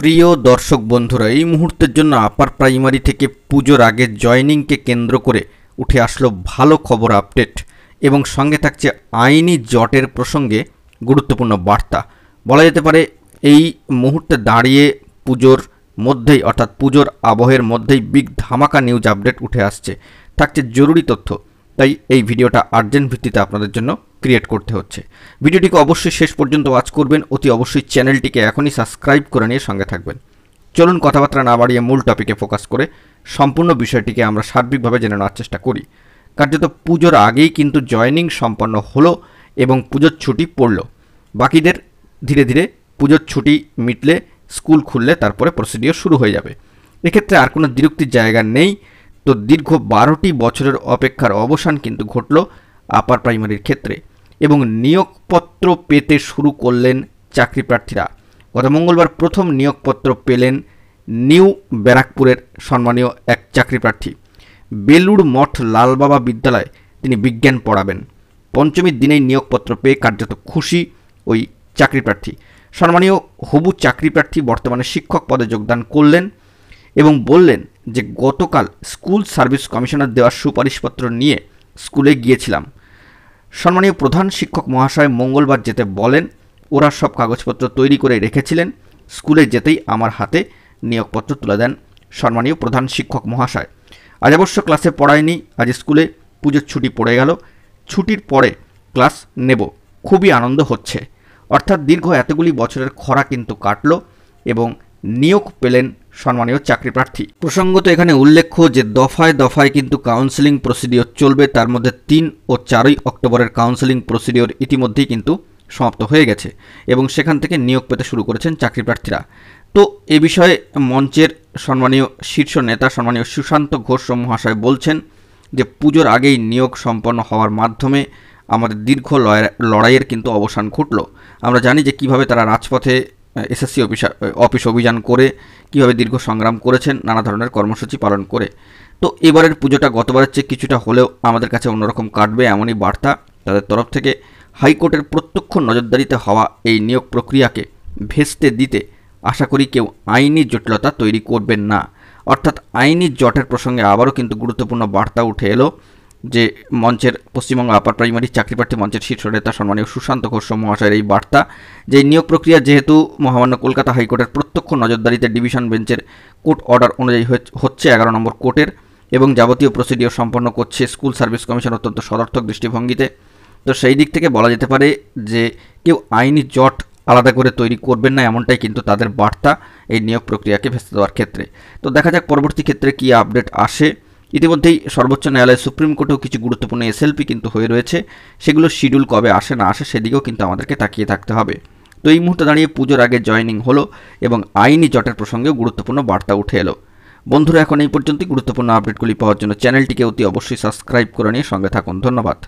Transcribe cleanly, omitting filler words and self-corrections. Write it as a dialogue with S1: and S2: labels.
S1: প্রিয় দর্শক বন্ধুরা, এই মুহূর্তের জন্য আপার প্রাইমারি থেকে পুজোর আগে জয়েনিংকে কেন্দ্র করে উঠে আসলো ভালো খবর আপডেট এবং সঙ্গে থাকছে আইনি জটের প্রসঙ্গে গুরুত্বপূর্ণ বার্তা। বলা যেতে পারে এই মুহূর্তে দাঁড়িয়ে পুজোর মধ্যেই অর্থাৎ পুজোর আবহের মধ্যেই বিগ ধামাকা নিউজ আপডেট উঠে আসছে, থাকছে জরুরি তথ্য। তাই এই ভিডিওটা আর্জেন্ট ভিত্তিতে আপনাদের জন্য ক্রিয়েট করতে হচ্ছে। ভিডিওটিকে অবশ্যই শেষ পর্যন্ত ওয়াচ করবেন, অতি অবশ্যই চ্যানেলটিকে এখনই সাবস্ক্রাইব করে নিয়ে সঙ্গে থাকবেন। চলুন কথাবার্তা না বাড়িয়ে মূল টপিকে ফোকাস করে সম্পূর্ণ বিষয়টিকে আমরা সার্বিকভাবে জেনে নেওয়ার চেষ্টা করি। কার্যত পুজোর আগেই কিন্তু জয়েনিং সম্পন্ন হলো এবং পুজোর ছুটি পড়ল। বাকিদের ধীরে ধীরে পুজোর ছুটি মিটলে, স্কুল খুললে তারপরে প্রসিডিওর শুরু হয়ে যাবে। এক্ষেত্রে আর কোনো বিরক্তির জায়গা নেই। তো দীর্ঘ 12টি বছরের অপেক্ষার অবসান কিন্তু ঘটল আপার প্রাইমারির ক্ষেত্রে এবং নিয়োগপত্র পেতে শুরু করলেন চাকরি প্রার্থীরা। গত মঙ্গলবার প্রথম নিয়োগপত্র পেলেন নিউ ব্যারাকপুরের সম্মানীয় এক চাকরি প্রার্থী। বেলুড় মঠ লালবাবা বিদ্যালয়ে তিনি বিজ্ঞান পড়াবেন। পঞ্চমীর দিনেই নিয়োগপত্র পেয়ে কার্যত খুশি ওই চাকরি প্রার্থী। সম্মানীয় হবু চাকরি প্রার্থী বর্তমানে শিক্ষক পদে যোগদান করলেন এবং বললেন যে গতকাল স্কুল সার্ভিস কমিশনার দেওয়ার সুপারিশপত্র নিয়ে স্কুলে গিয়েছিলাম। সম্মানীয় প্রধান শিক্ষক মহাশয় মঙ্গলবার যেতে বলেন, ওরা সব কাগজপত্র তৈরি করে রেখেছিলেন। স্কুলে যেতেই আমার হাতে নিয়োগপত্র তুলে দেন সম্মানীয় প্রধান শিক্ষক মহাশয়। আজ অবশ্য ক্লাসে পড়ায়নি, আজ স্কুলে পুজোর ছুটি পড়ে গেল, ছুটির পরে ক্লাস নেব, খুবই আনন্দ হচ্ছে। অর্থাৎ দীর্ঘ এতগুলি বছরের খরা কিন্তু কাটল এবং নিয়োগ পেলেন সম্মানীয় চাকরি প্রার্থী। প্রসঙ্গত এখানে উল্লেখ্য যে দফায় দফায় কিন্তু কাউন্সেলিং প্রসিডিওর চলবে। তার মধ্যে 3 ও 4 অক্টোবরের কাউন্সেলিং প্রসিডিওর ইতিমধ্যেই কিন্তু সমাপ্ত হয়ে গেছে এবং সেখান থেকে নিয়োগ পেতে শুরু করেছেন চাকরি প্রার্থীরা। তো এ বিষয়ে মঞ্চের সম্মানীয় শীর্ষ নেতা সম্মানীয় সুশান্ত ঘোষ মহাশয় বলছেন যে পুজোর আগেই নিয়োগ সম্পন্ন হওয়ার মাধ্যমে আমাদের দীর্ঘ লড়াইয়ের কিন্তু অবসান ঘটল। আমরা জানি যে কিভাবে তারা রাজপথে এসএসসি অফিস অভিযান করে কীভাবে দীর্ঘ সংগ্রাম করেছেন, নানা ধরনের কর্মসূচি পালন করে। তো এবারের পুজোটা গতবারের চেয়ে কিছুটা হলেও আমাদের কাছে অন্যরকম কাটবে, এমনই বার্তা তাদের তরফ থেকে। হাইকোর্টের প্রত্যক্ষ নজরদারিতে হওয়া এই নিয়োগ প্রক্রিয়াকে ভেস্তে দিতে আশা করি কেউ আইনি জটিলতা তৈরি করবেন না। অর্থাৎ আইনি জটের প্রসঙ্গে আবারও কিন্তু গুরুত্বপূর্ণ বার্তা উঠে এলো যে মঞ্চের পশ্চিমবঙ্গ আপার প্রাইমারি চাকরি প্রার্থী মঞ্চের শীর্ষ নেতা সম্মানীয় সুশান্ত ঘোষ মহাশয়ের এই বার্তা যে নিয়োগ প্রক্রিয়া যেহেতু মহামান্য কলকাতা হাইকোর্টের প্রত্যক্ষ নজরদারিতে ডিভিশন বেঞ্চের কোর্ট অর্ডার অনুযায়ী হচ্ছে 11 নম্বর কোর্টের এবং যাবতীয় প্রসিডিওর সম্পন্ন করছে স্কুল সার্ভিস কমিশন অত্যন্ত সদর্থক দৃষ্টিভঙ্গিতে। তো সেই দিক থেকে বলা যেতে পারে যে কেউ আইনি জট আলাদা করে তৈরি করবেন না, এমনটাই কিন্তু তাদের বার্তা এই নিয়োগ প্রক্রিয়াকে ভেস্তে দেওয়ার ক্ষেত্রে। তো দেখা যাক পরবর্তী ক্ষেত্রে কী আপডেট আসে। ইতিমধ্যেই সর্বোচ্চ ন্যায়ালয় সুপ্রিম কোর্টেও কিছু গুরুত্বপূর্ণ এসএলপি কিন্তু হয়ে রয়েছে, সেগুলো শিডিউল কবে আসে না আসে সেদিকেও কিন্তু আমাদেরকে তাকিয়ে থাকতে হবে। তো এই মুহূর্তে দাঁড়িয়ে পুজোর আগে জয়েনিং হলো এবং আইনি জটের প্রসঙ্গেও গুরুত্বপূর্ণ বার্তা উঠে এলো। বন্ধুরা, এখন এই পর্যন্তই। গুরুত্বপূর্ণ আপডেটগুলি পাওয়ার জন্য চ্যানেলটিকে অতি অবশ্যই সাবস্ক্রাইব করে নিয়ে সঙ্গে থাকুন। ধন্যবাদ।